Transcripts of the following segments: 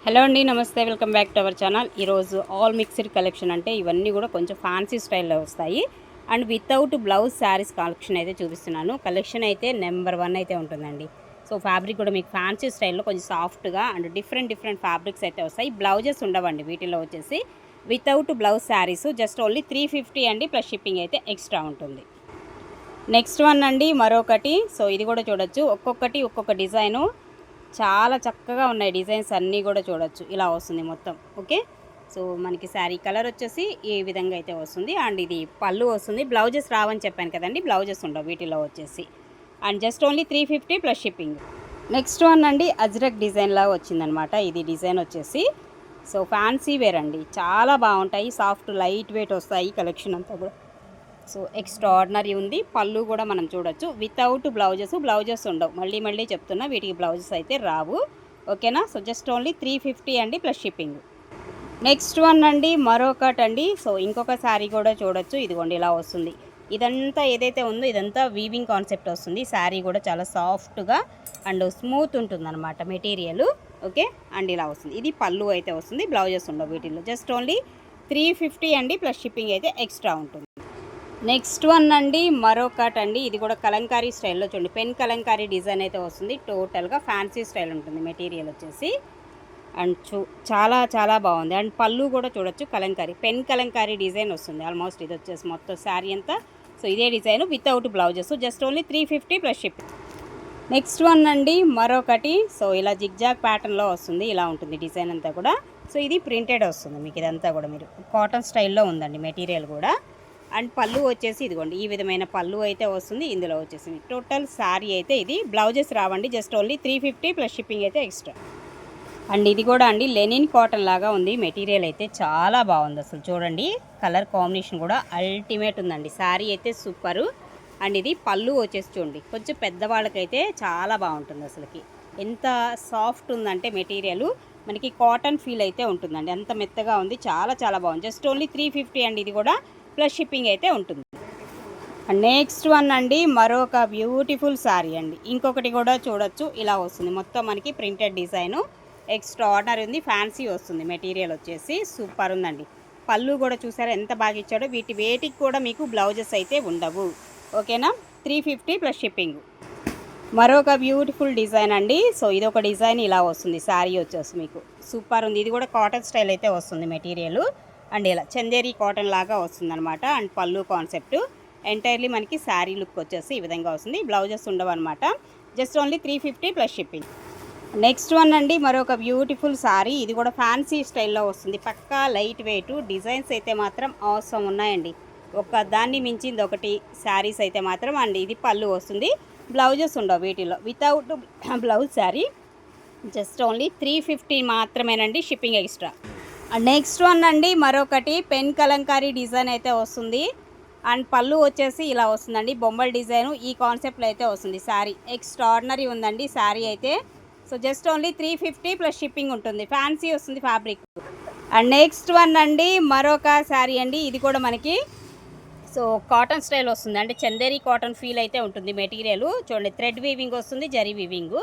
Hello అండి, నమస్తే. Welcome back to our channel. ఈరోజు ఆల్ మిక్స్డ్ కలెక్షన్ అంటే ఇవన్నీ కూడా కొంచెం ఫ్యాన్సీ స్టైల్లో వస్తాయి and without blouse saris collection అయితే చూపిస్తున్నాను. కలెక్షన్ అయితే నెంబర్ 1 అయితే ఉంటుందండి. సో ఫ్యాబ్రిక్ కూడా మీకు ఫ్యాన్సీ స్టైల్లో కొంచెం సాఫ్ట్గా అండ్ డిఫరెంట్ ఫ్యాబ్రిక్స్ అయితే వస్తాయి. బ్లౌజెస్ ఉండవండి వీటిలో వచ్చేసి. Without blouse saris just only 350 అండి, ప్లస్ షిప్పింగ్ అయితే ఎక్స్ట్రా ఉంటుంది. నెక్స్ట్ వన్ అండి మరొకటి. సో ఇది కూడా చూడొచ్చు, ఒక్కొక్క డిజైను చాలా చక్కగా ఉన్నాయి. డిజైన్స్ అన్నీ కూడా చూడొచ్చు, ఇలా వస్తుంది మొత్తం. ఓకే, సో మనకి శారీ కలర్ వచ్చేసి ఈ విధంగా అయితే వస్తుంది అండ్ ఇది పళ్ళు వస్తుంది. బ్లౌజెస్ రావని చెప్పాను కదండి, బ్లౌజెస్ ఉండవు వీటిలో వచ్చేసి. And just only 350 plus shipping. Next one అండి అజ్రక్ డిజైన్ లాగా వచ్చిందనమాట. ఇది డిజైన్ వచ్చేసి సో ఫ్యాన్సీ వేర్ అండి, చాలా బాగుంటాయి. సాఫ్ట్ లైట్ వెయిట్ వస్తాయి కలెక్షన్ అంతా కూడా. సో ఎక్స్ట్రాడినరీ ఉంది. పళ్ళు కూడా మనం చూడొచ్చు. వితౌట్ బ్లౌజెస్ ఉండవు. మళ్ళీ చెప్తున్నా, వీటికి బ్లౌజెస్ అయితే రావు. ఓకేనా. సో జస్ట్ ఓన్లీ 350 అండి, ప్లస్ షిప్పింగ్. నెక్స్ట్ వన్ అండి మరొకటి అండి. సో ఇంకొక శారీ కూడా చూడొచ్చు. ఇదిగోండి ఇలా వస్తుంది. ఇదంతా ఏదైతే ఉందో ఇదంతా వీవింగ్ కాన్సెప్ట్ వస్తుంది. శారీ కూడా చాలా సాఫ్ట్గా అండ్ స్మూత్ ఉంటుందన్నమాట మెటీరియల్. ఓకే, అండ్ ఇలా వస్తుంది. ఇది పళ్ళు అయితే వస్తుంది. బ్లౌజెస్ ఉండవు వీటిల్లో. జస్ట్ ఓన్లీ 350 అండి, ప్లస్ షిప్పింగ్ అయితే ఎక్స్ట్రా ఉంటుంది. నెక్స్ట్ వన్ అండి మరొకటి అండి. ఇది కూడా కలంకారీ స్టైల్లో చూడండి, పెన్ కలంకారీ డిజైన్ అయితే వస్తుంది. టోటల్గా ఫ్యాన్సీ స్టైల్ ఉంటుంది మెటీరియల్ వచ్చేసి. అండ్ చాలా బాగుంది. అండ్ పళ్ళు కూడా చూడొచ్చు, కలంకారీ పెన్ కలంకారీ డిజైన్ వస్తుంది. ఆల్మోస్ట్ ఇది వచ్చేసి మొత్తం శారీ అంతా సో ఇదే design without blouses. Just only 350 plus shipping. Next one అండి మరొకటి. సో ఇలా జిగ్జాగ్ ప్యాటర్న్లో వస్తుంది, ఇలా ఉంటుంది డిజైన్ అంతా కూడా. సో ఇది ప్రింటెడ్ వస్తుంది మీకు. ఇదంతా కూడా మీరు కాటన్ స్టైల్లో ఉందండి మెటీరియల్ కూడా. అండ్ పళ్ళు వచ్చేసి ఇదిగోండి ఈ విధమైన పళ్ళు అయితే వస్తుంది. ఇందులో వచ్చేసి టోటల్ శారీ అయితే ఇది. బ్లౌజెస్ రావండి, జస్ట్ ఓన్లీ 350 ప్లస్ షిప్పింగ్ అయితే ఎక్స్ట్రా. అండ్ ఇది కూడా అండి లెనిన్ కాటన్ లాగా ఉంది మెటీరియల్ అయితే. చాలా బాగుంది అసలు చూడండి. కలర్ కాంబినేషన్ కూడా అల్టిమేట్ ఉందండి. శారీ అయితే సూపరు. అండ్ ఇది పళ్ళు వచ్చేసి చూడండి, కొంచెం పెద్దవాళ్ళకైతే చాలా బాగుంటుంది అసలుకి. ఎంత సాఫ్ట్ ఉందంటే మెటీరియల్ మనకి కాటన్ ఫీల్ అయితే ఉంటుందండి. అంత మెత్తగా ఉంది, చాలా బాగుంది. జస్ట్ ఓన్లీ 350 అండి, ఇది కూడా ప్లస్ షిప్పింగ్ అయితే ఉంటుంది. నెక్స్ట్ వన్ అండి మరొక బ్యూటిఫుల్ శారీ అండి. ఇంకొకటి కూడా చూడొచ్చు, ఇలా వస్తుంది మొత్తం మనకి ప్రింటెడ్ డిజైను. ఎక్స్ట్రా ఆర్డర్ ఉంది, ఫ్యాన్సీ వస్తుంది మెటీరియల్ వచ్చేసి. సూపర్ ఉందండి. పళ్ళు కూడా చూసారా ఎంత బాగా ఇచ్చాడో. వేటికి కూడా మీకు బ్లౌజెస్ అయితే ఉండవు. ఓకేనా. 350 ప్లస్ షిప్పింగ్. మరొక బ్యూటిఫుల్ డిజైన్ అండి. సో ఇది ఒక డిజైన్ ఇలా వస్తుంది శారీ వచ్చేసి మీకు. సూపర్ ఉంది. ఇది కూడా కాటన్ స్టైల్ అయితే వస్తుంది మెటీరియల్. అండ్ ఇలా చందేరి కాటన్ లాగా వస్తుందన్నమాట. అండ్ పళ్ళు కాన్సెప్ట్ ఎంటైర్లీ మనకి శారీ లుక్ వచ్చేసి ఈ విధంగా వస్తుంది. బ్లౌజెస్ ఉండవు అనమాట. Just only 350 plus shipping. Next one అండి మరొక బ్యూటిఫుల్ శారీ. ఇది కూడా ఫ్యాన్సీ స్టైల్లో వస్తుంది. పక్కా లైట్ వెయిట్. డిజైన్స్ అయితే మాత్రం అవసరం ఉన్నాయండి, ఒక దాన్ని మించింది ఒకటి శారీస్ అయితే మాత్రం. అండ్ ఇది పళ్ళు వస్తుంది. బ్లౌజెస్ ఉండవు వీటిలో. Without blouse sari just only 350 మాత్రమేనండి, షిప్పింగ్ ఎక్స్ట్రా. నెక్స్ట్ వన్ అండి మరొకటి పెన్ కలంకారీ డిజైన్ అయితే వస్తుంది. అండ్ పళ్ళు వచ్చేసి ఇలా వస్తుందండి, బొమ్మల డిజైను. ఈ కాన్సెప్ట్లో అయితే వస్తుంది శారీ. ఎక్స్ట్రాడినరీ ఉందండి శారీ అయితే. So just only 350 plus shipping ఉంటుంది. ఫ్యాన్సీ వస్తుంది ఫ్యాబ్రిక్. అండ్ నెక్స్ట్ వన్ అండి మరొక శారీ అండి. ఇది కూడా మనకి సో కాటన్ స్టైల్ వస్తుంది. అంటే చందేరి కాటన్ ఫీల్ అయితే ఉంటుంది మెటీరియల్. చూడండి థ్రెడ్ వీవింగ్ వస్తుంది, జరీ వీవింగ్.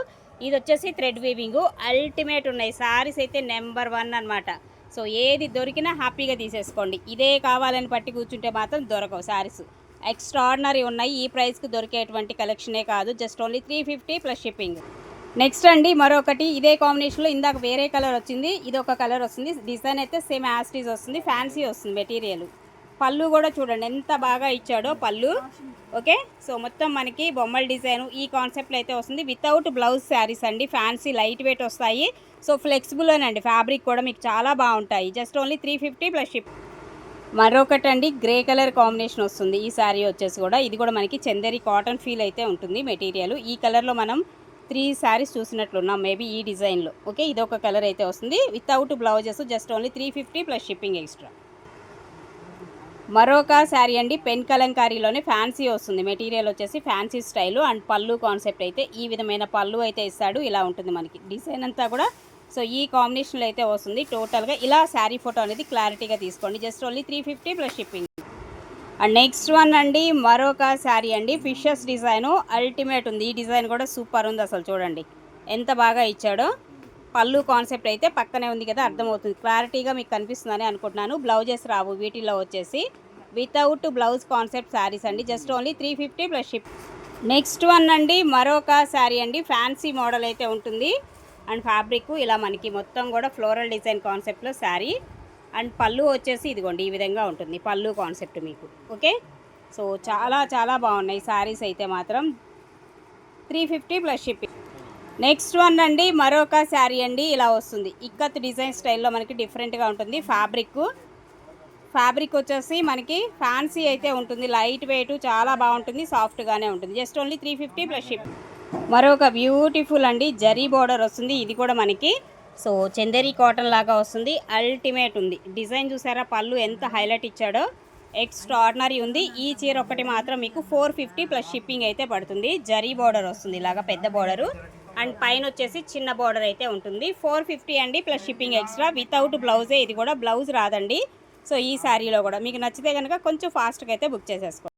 ఇది వచ్చేసి థ్రెడ్ వీవింగ్. అల్టిమేట్ ఉన్నాయి శారీస్ అయితే నెంబర్ 1 అనమాట. సో ఏది దొరికినా హ్యాపీగా తీసేసుకోండి. ఇదే కావాలని పట్టి కూర్చుంటే మాత్రం దొరకవు శారీస్. ఎక్స్ట్రాడినరీ ఉన్నాయి. ఈ ప్రైస్కి దొరికేటువంటి కలెక్షనే కాదు. Just only 350 plus shipping. Next అండి మరొకటి. ఇదే కాంబినేషన్లో ఇందాక వేరే కలర్ వచ్చింది, ఇది ఒక కలర్ వస్తుంది. డిజైన్ అయితే సేమ్ యాస్టీజ్ వస్తుంది, ఫ్యాన్సీ వస్తుంది మెటీరియల్. పళ్ళు కూడా చూడండి ఎంత బాగా ఇచ్చాడో పళ్ళు. ఓకే, సో మొత్తం మనకి బొమ్మల డిజైన్ ఈ కాన్సెప్ట్లో అయితే వస్తుంది. వితౌట్ బ్లౌజ్ శారీస్ అండి, ఫ్యాన్సీ లైట్ వెయిట్ వస్తాయి. సో ఫ్లెక్సిబుల్ అండి, ఫ్యాబ్రిక్ కూడా మీకు చాలా బాగుంటాయి. Just only 350 plus ship. మరొకటి అండి గ్రే కలర్ కాంబినేషన్ వస్తుంది ఈ శారీ వచ్చేసి కూడా. ఇది కూడా మనకి చందేరి కాటన్ ఫీల్ అయితే ఉంటుంది మెటీరియల్. ఈ కలర్లో మనం 3 శారీస్ చూసినట్లున్నాం మేబీ ఈ డిజైన్లో. ఓకే, ఇది ఒక కలర్ అయితే వస్తుంది without blouses. Just only 350 plus shipping extra. మరొక శారీ అండి పెన్ కలంకారీలోనే ఫ్యాన్సీ వస్తుంది మెటీరియల్ వచ్చేసి, ఫ్యాన్సీ స్టైలు. అండ్ పళ్ళు కాన్సెప్ట్ అయితే ఈ విధమైన పళ్ళు అయితే ఇస్తాడు. ఇలా ఉంటుంది మనకి డిజైన్ అంతా కూడా. సో ఈ కాంబినేషన్లో అయితే వస్తుంది టోటల్గా. ఇలా శారీ ఫోటో అనేది క్లారిటీగా తీసుకోండి. Just only 350 plus shipping. And next one అండి మరొక శారీ అండి. ఫిషెస్ డిజైను అల్టిమేట్ ఉంది. ఈ డిజైన్ కూడా సూపర్ ఉంది అసలు చూడండి ఎంత బాగా ఇచ్చాడో. పళ్ళు కాన్సెప్ట్ అయితే పక్కనే ఉంది కదా, అర్థమవుతుంది, క్లారిటీగా మీకు కనిపిస్తుందని అనుకుంటున్నాను. బ్లౌజెస్ రావు వీటిలో వచ్చేసి, వితౌట్ బ్లౌజ్ కాన్సెప్ట్ శారీస్ అండి. Just only 350 plus ship. Next one అండి మరొక శారీ అండి, ఫ్యాన్సీ మోడల్ అయితే ఉంటుంది. అండ్ ఫ్యాబ్రిక్ ఇలా మనకి మొత్తం కూడా ఫ్లోరల్ డిజైన్ కాన్సెప్ట్లో శారీ. అండ్ పళ్ళు వచ్చేసి ఇదిగోండి ఈ విధంగా ఉంటుంది పళ్ళు కాన్సెప్ట్ మీకు. ఓకే, సో చాలా చాలా బాగున్నాయి శారీస్ అయితే మాత్రం. 350 ప్లస్ షిప్పింగ్. నెక్స్ట్ వన్ అండి మరొక శారీ అండి, ఇలా వస్తుంది ఇక్కత్ డిజైన్ స్టైల్లో మనకి డిఫరెంట్గా ఉంటుంది. ఫ్యాబ్రిక్ వచ్చేసి మనకి ఫ్యాన్సీ అయితే ఉంటుంది, లైట్ వెయిట్, చాలా బాగుంటుంది, సాఫ్ట్గానే ఉంటుంది. Just only 350 plus ship. మరొక బ్యూటిఫుల్ అండి జరీ బోర్డర్ వస్తుంది, ఇది కూడా మనకి సో చందేరి కాటన్ లాగా వస్తుంది, అల్టిమేట్ ఉంది. డిజైన్ చూసారా, పళ్ళు ఎంత హైలైట్ ఇచ్చాడో, ఎక్స్ట్రాడినరీ ఉంది. ఈ చీర ఒకటి మాత్రం మీకు 450 ప్లస్ షిప్పింగ్ అయితే పడుతుంది. జరీ బోర్డర్ వస్తుంది ఇలాగా పెద్ద బోర్డరు, అండ్ పైన వచ్చేసి చిన్న బోర్డర్ అయితే ఉంటుంది. 450 అండి ప్లస్ షిప్పింగ్ ఎక్స్ట్రా, వితౌట్ బ్లౌజే. ఇది కూడా బ్లౌజ్ రాదండి. సో ఈ శారీలో కూడా మీకు నచ్చితే కనుక కొంచెం ఫాస్ట్గా అయితే బుక్ చేసేసుకోండి.